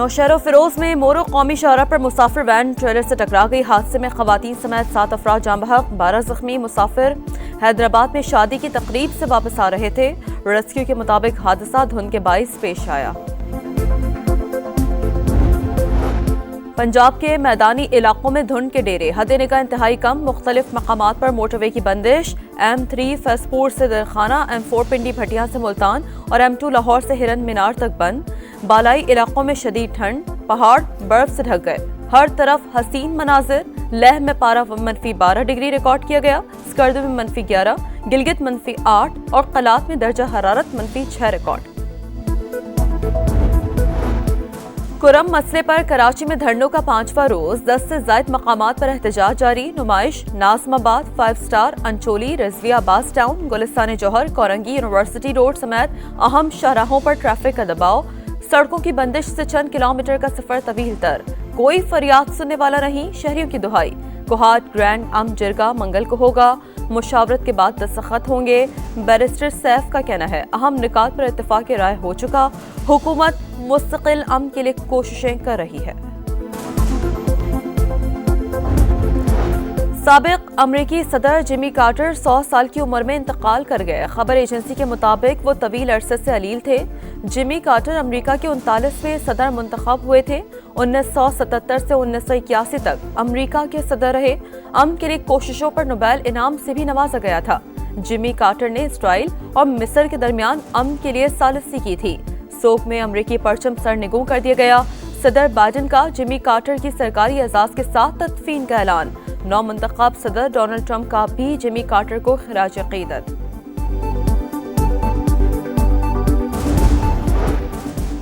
नौशहर फिरोज में मोरो कौमी शाहराह पर मुसाफिर वैन ट्रेलर से टकरा गई। हादसे में खवातीन समेत 7 अफराद जाँ बहक, 12 जख्मी। मुसाफिर हैदराबाद में शादी की तकरीब से वापस आ रहे थे। रेस्क्यू के मुताबिक हादसा धुंध के बाइस पेश आया। पंजाब के मैदानी इलाकों में धुंध के डेरे, हद निगाह इंतहाई कम। मुख्तलिफ मकामात पर मोटरवे की बंदिश। M3 फैसपुर से दरखाना, M4 पिंडी भटिया से मुल्तान और M2 लाहौर से हिरन मीनार तक बंद। बालाई इलाकों में शदीद ठंड, पहाड़ बर्फ से ढक गए। हर तरफ हसीन मनाजिर। लेह में पारा -12 डिग्री रिकॉर्ड किया गया। स्कर्दू में -11, गिलगित -8 और कलात में दर्जा हरारत -6 रिकॉर्ड। कुरम मसले पर कराची में धरनों का 5वां रोज। 10 से ज्यादा मकामात पर एहतजाज जारी। नुमाइश नाज़माबाद, 5 स्टार, अंचोली, रजविया, बास टाउन, गुलिस्तान जौहर, कोरंगी, यूनिवर्सिटी रोड समेत अहम शाहराहों पर ट्रैफिक का दबाव। सड़कों की बंदिश से चंद किलोमीटर का सफर तवील तर। कोई फरियाद सुनने वाला नहीं, शहरियों की दुहाई। कोहाट, ग्रैंड, जिरगा मंगल को होगा। मुशावरत के बाद दस्तखत होंगे। बैरिस्टर सैफ का कहना है अहम निकात पर इत्तेफाक राय हो चुका। हुकूमत मुस्तकिल अमन के लिए कोशिशें कर रही है। साबिक अमरीकी सदर जिमी कार्टर 100 साल की उम्र में इंतकाल कर गए। खबर एजेंसी के मुताबिक वो तवील अरसे से अलील थे। जिमी कार्टर अमरीका के 39वें सदर मुंतखब हुए थे। 1977 से 1981 तक अमरीका के सदर रहे। अमन के लिए कोशिशों पर नोबेल इनाम से भी नवाजा गया था। जिमी कार्टर ने इसराइल और मिस्र के दरमियान अमन के लिए सालिसी की थी। सोक में अमरीकी परचम सरनिगू कर दिया गया। सदर बाइडेन का जिमी कार्टर की सरकारी एजाज के साथ तदफीन का ऐलान। नौ मुंतखब सदर डोनाल्ड ट्रंप का भी जिमी कार्टर को खिराज अकीदत।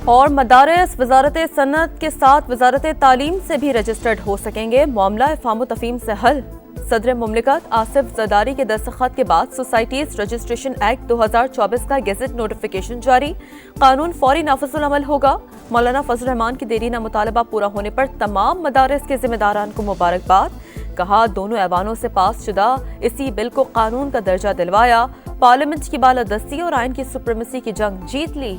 और मदारिस वजारत सनत के साथ वजारत तालीम से भी रजिस्टर्ड हो सकेंगे। मामला अफ़ाम तफ़हीम से हल। सदर मुमलिकत आसिफ ज़रदारी के दस्तखत के बाद सोसाइटीज रजिस्ट्रेशन एक्ट 2024 का गेजेट नोटिफिकेशन जारी। कानून फौरी नाफिजुल अमल होगा। मौलाना फजल रहमान की देरीना मुतालबा पूरा होने पर तमाम मदारिस के जिम्मेदारान को मुबारकबाद। कहा दोनों ऐवानों से पास शुदा इसी बिल को कानून का दर्जा दिलवाया। पार्लियामेंट की बालादस्ती और आइन की सुप्रीमेसी की जंग जीत ली।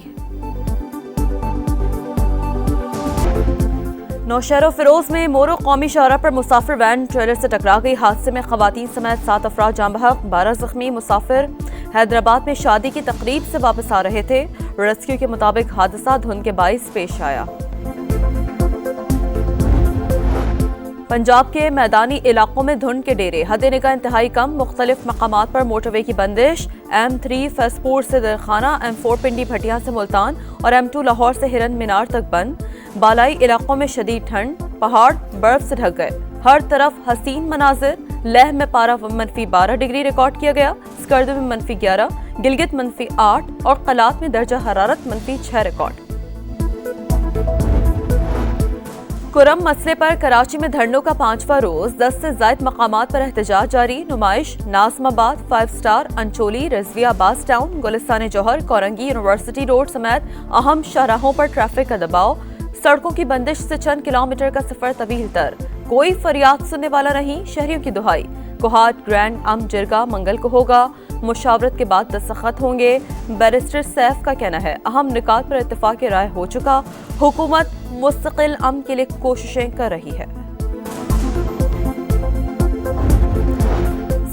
नौशहर फिरोज में मोरो कौमी शाहराह पर मुसाफिर वैन ट्रेलर से टकरा गई। हादसे में खवातीन समेत 7 अफराद जाँ बहक, 12 जख्मी। मुसाफिर हैदराबाद में शादी की तकरीब से वापस आ रहे थे। रेस्क्यू के मुताबिक हादसा धुंध के बाइस पेश आया। पंजाब के मैदानी इलाकों में धुंध के डेरे, हद निगाह इंतहाई कम। मुख्तलिफ मकामात पर मोटरवे की बंदिश। M3 फैसपुर से दरखाना, M4 पिंडी भटिया से मुल्तान और M2 लाहौर से हिरन मीनार तक बंद। बालाई इलाकों में शदीद ठंड, पहाड़ बर्फ से ढक गए। हर तरफ हसीन मनाजिर। लेह में पारा -12 डिग्री रिकॉर्ड किया गया। स्कर्दू में -11, गिलगित -8 और कलात में दर्जा हरारत -6 रिकॉर्ड। कुरम मसले पर कराची में धरनों का 5वां रोज। 10 से ज्यादा मकामात पर एहतजाज जारी। नुमाइश नाज़माबाद, 5 स्टार, अंचोली, रजविया, बास टाउन, गुलिस्तान जौहर, कोरंगी, यूनिवर्सिटी रोड समेत अहम शाहराहों पर ट्रैफिक का दबाव। सड़कों की बंदिश से चंद किलोमीटर का सफर तवील तर। कोई फरियाद सुनने वाला नहीं, शहरियों की दुहाई। कोहाट, ग्रैंड, जिरगा मंगल को होगा। मुशावरत के बाद दस्तखत होंगे। बैरिस्टर सैफ का कहना है अहम निकात पर इत्तेफाक राय हो चुका। हुकूमत मुस्तकिल अमन के लिए कोशिशें कर रही है।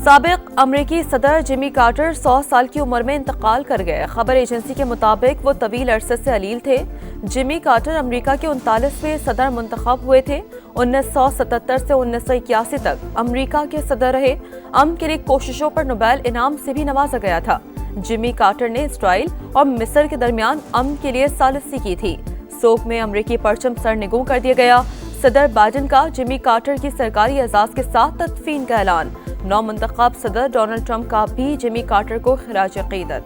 साबिक अमरीकी सदर जिमी कार्टर 100 साल की उम्र में इंतकाल कर गए। खबर एजेंसी के मुताबिक वो तवील अरसे से अलील थे। जिमी कार्टर अमरीका के 39वें सदर मुंतखब हुए थे। 1977 से 1981 तक अमरीका के सदर रहे। अमन के लिए कोशिशों पर नोबेल इनाम से भी नवाजा गया था। जिमी कार्टर ने इसराइल और मिस्र के दरमियान अमन के लिए सालिसी की थी। सोक में अमरीकी परचम सरनिगू कर दिया गया। सदर बाइडेन का जिमी कार्टर की सरकारी एजाज के साथ तदफीन का ऐलान। नौ मुंतखब सदर डोनाल्ड ट्रंप का भी जिमी कार्टर को खिराज अकीदत।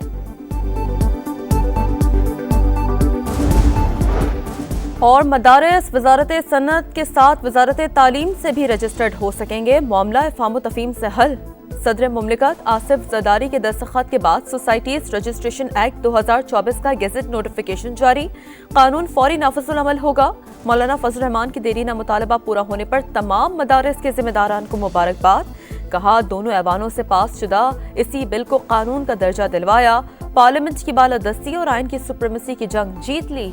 और मदारिस वजारत सनत के साथ वजारत तालीम से भी रजिस्टर्ड हो सकेंगे। मामला अफ़ाम तफ़हीम से हल। सदर मुमलिकत आसिफ ज़रदारी के दस्तखत के बाद सोसाइटीज रजिस्ट्रेशन एक्ट 2024 का गेजेट नोटिफिकेशन जारी। कानून फौरी नाफिजुल अमल होगा। मौलाना फजल रहमान की देरीना मुतालबा पूरा होने पर तमाम मदारिस के जिम्मेदारान को मुबारकबाद। कहा दोनों ऐवानों से पास शुदा इसी बिल को कानून का दर्जा दिलवाया। पार्लियामेंट की बालादस्ती और आइन की सुप्रीमेसी की जंग जीत ली।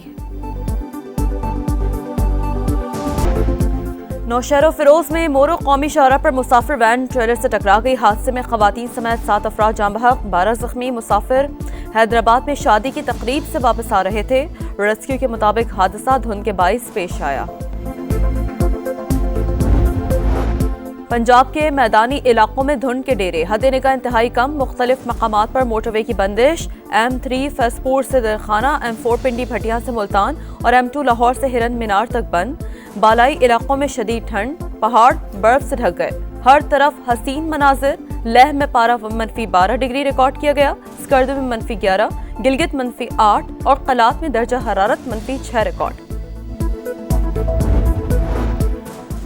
नौशहर फिरोज में मोरो कौमी शाहरा पर मुसाफिर वैन ट्रेलर से टकरा गई। हादसे में खवातीन समेत 7 अफराद जाँ बहक, 12 जख्मी। मुसाफिर हैदराबाद में शादी की तकरीब से वापस आ रहे थे। रेस्क्यू के मुताबिक हादसा धुंध के बाइस पेश आया। पंजाब के मैदानी इलाकों में धुंध के डेरे, हद निगाह इंतहाई कम। मुख्तलिफ मकामात पर मोटरवे की बंदिश। M3 फैसपुर से दरखाना, M4 पिंडी भटिया से मुल्तान और M2 लाहौर से हिरन मीनार तक बंद। बालाई इलाकों में शदीद ठंड, पहाड़ बर्फ से ढक गए। हर तरफ हसीन मनाजिर। लेह में पारा -12 डिग्री रिकॉर्ड किया गया। स्कर्दू में -11, गिलगित -8 और कलात में दर्जा हरारत -6 रिकॉर्ड।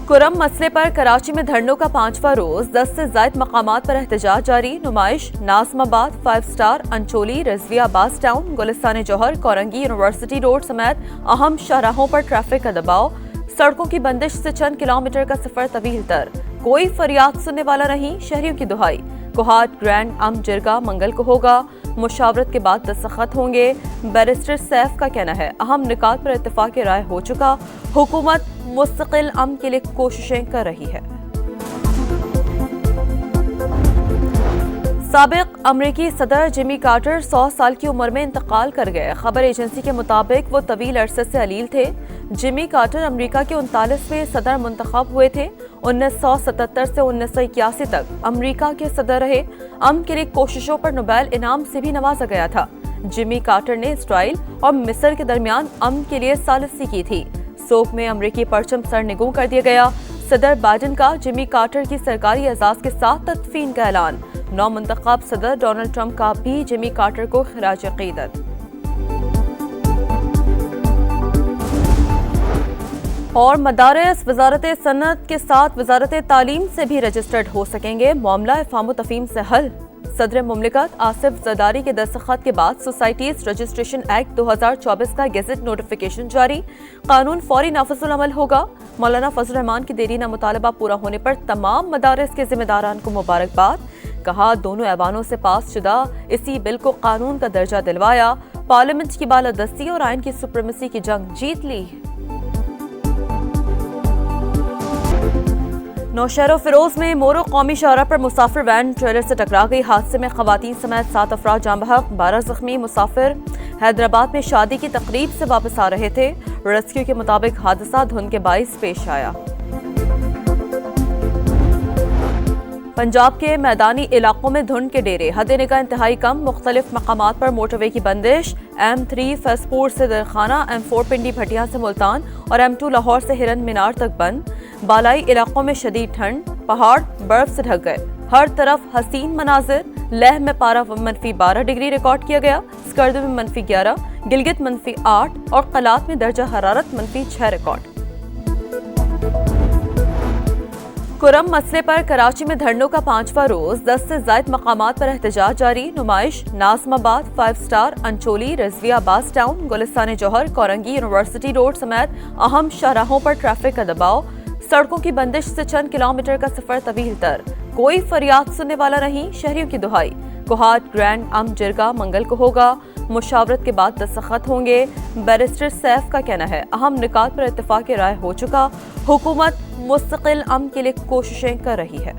कुरम मसले पर कराची में धरनों का 5वां रोज। 10 से ज्यादा मकामात पर एहतजाज जारी। नुमाइश नाज़िमाबाद, 5 स्टार, अंचोली, रिजविया, अब्बास टाउन, गुलिस्तान जौहर, कोरंगी, यूनिवर्सिटी रोड समेत अहम शाहराहों पर ट्रैफिक का दबाव। सड़कों की बंदिश से चंद किलोमीटर का सफर तवील तर। कोई फरियाद सुनने वाला नहीं, शहरियों की दुहाई। कोहाट ग्रैंड अम जिरगा मंगल को होगा। मुशावरत के बाद दस्तखत होंगे। बैरिस्टर सैफ का कहना है अहम निकात पर इत्तेफाक राय हो चुका। हुकूमत मुस्तकिल अमन के लिए कोशिशें कर रही है। साबिक अमरीकी सदर जिमी कार्टर 100 साल की उम्र में इंतकाल कर गए। खबर एजेंसी के मुताबिक वो तवील अरसे से अलील थे। जिमी कार्टर अमरीका के 39वें सदर मुंतखब हुए थे। 1977 से 1981 तक अमरीका के सदर रहे। अमन के लिए कोशिशों पर नोबेल इनाम से भी नवाजा गया था। जिमी कार्टर ने इसराइल और मिस्र के दरमियान अमन के लिए सालिसी की थी। सोक में अमरीकी परचम सरनिगू कर दिया गया। सदर बाइडन का जिमी कार्टर की सरकारी एजाज के साथ तदफीन का ऐलान। नौ मुंतखब सदर डोनाल्ड ट्रंप का भी जिमी कार्टर को खिराज अकीदत। और मदारिस वजारत सनत के साथ वजारत तालीम से भी रजिस्टर्ड हो सकेंगे। मामला अफाम तफहीम से हल। सदर मुमलिकत आसिफ जरदारी के दस्तखत के बाद सोसाइटीज रजिस्ट्रेशन एक्ट 2024 का गेजेट नोटिफिकेशन जारी। कानून फौरी नाफिजुल अमल होगा। मौलाना फजल रहमान की देरीना मुतालबा पूरा होने पर तमाम मदारिस के जिम्मेदारान को मुबारकबाद। कहा दोनों ऐवानों से पास शुदा इसी बिल को कानून का दर्जा दिलवाया। पार्लियामेंट की बालादस्ती और आइन की सुप्रीमेसी की जंग जीत ली। नौशहर फिरोज में मोरो कौमी शाहरा पर मुसाफिर वैन ट्रेलर से टकरा गई। हादसे में खवातीन समेत 7 अफराद जाँ बहक, 12 जख्मी। मुसाफिर हैदराबाद में शादी की तकरीब से वापस आ रहे थे। रेस्क्यू के मुताबिक हादसा धुंध के बाइस पेश आया। पंजाब के मैदानी इलाकों में धुंध के डेरे, हद निगाह इंतहाई कम। मुख्तलिफ मकामात पर मोटरवे की बंदिश। M3 फैसपुर से दरखाना, M4 पिंडी भटिया से मुल्तान और M2 लाहौर से हिरन मीनार तक बंद। बालाई इलाकों में शदीद ठंड, पहाड़ बर्फ से ढक गए। हर तरफ हसीन मनाजिर। लेह में पारा -12 डिग्री रिकॉर्ड किया गया। स्कर्दू में -11, गिलगित -8 और कलात में दर्जा हरारत -6 रिकॉर्ड। कुरम मसले पर कराची में धरनों का 5वां रोज। 10 से ज्यादा मकामात पर एहतजाज जारी। नुमाइश नाज़िमाबाद, 5 स्टार, अंचोली, रिजविया, अब्बास टाउन, गुलिस्तान जौहर, कोरंगी, यूनिवर्सिटी रोड समेत अहम शाहराहों पर ट्रैफिक का दबाव। सड़कों की बंदिश से चंद किलोमीटर का सफर तवील तर। कोई फरियाद सुनने वाला नहीं, शहरियों की दुहाई। कोहाट ग्रैंड अम जिरगा मंगल को होगा। मुशावरत के बाद दस्तखत होंगे। बैरिस्टर सैफ का कहना है अहम निकात पर इत्तेफाक राय हो चुका। हुकूमत मुस्तकिल अमन के लिए कोशिशें कर रही है।